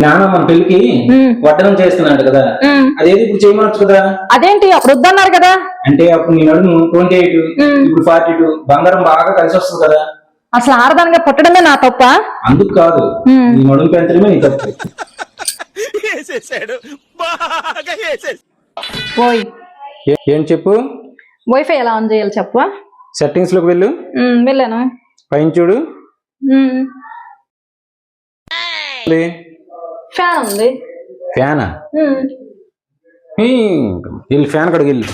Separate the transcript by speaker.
Speaker 1: నాన్న మన పెళ్లికి వడ్డనం చేస్తున్నాడు కదా, అదేది ఇప్పుడు చేయమనొచ్చు కదా.
Speaker 2: అదేంటి అప్పుడు వద్దన్నారు కదా.
Speaker 1: అంటే అప్పుడు నీ నడుము 28, ఇప్పుడు 42, బంగారం బాగా కలిసి వస్తుంది కదా.
Speaker 2: అసలు ఆడదానిగా పుట్టడమే నా తప్ప.
Speaker 1: అందుకు కాదు, నీ నడుము పెంచడమే నీ తప్పు.
Speaker 2: ఓయ్
Speaker 1: ఏం చెప్పు.
Speaker 2: వైఫై ఎలా ఆన్ చేయాలి చెప్పవా?
Speaker 1: సెట్టింగ్స్ లోకి వెళ్ళు.
Speaker 2: వెళ్ళాను.
Speaker 1: పైన చూడు.
Speaker 2: ఫ్యాన్ ఉంది.
Speaker 1: ఫ్యానా? వెళ్ళు, ఫ్యాన్ కడిగి వెళ్ళు.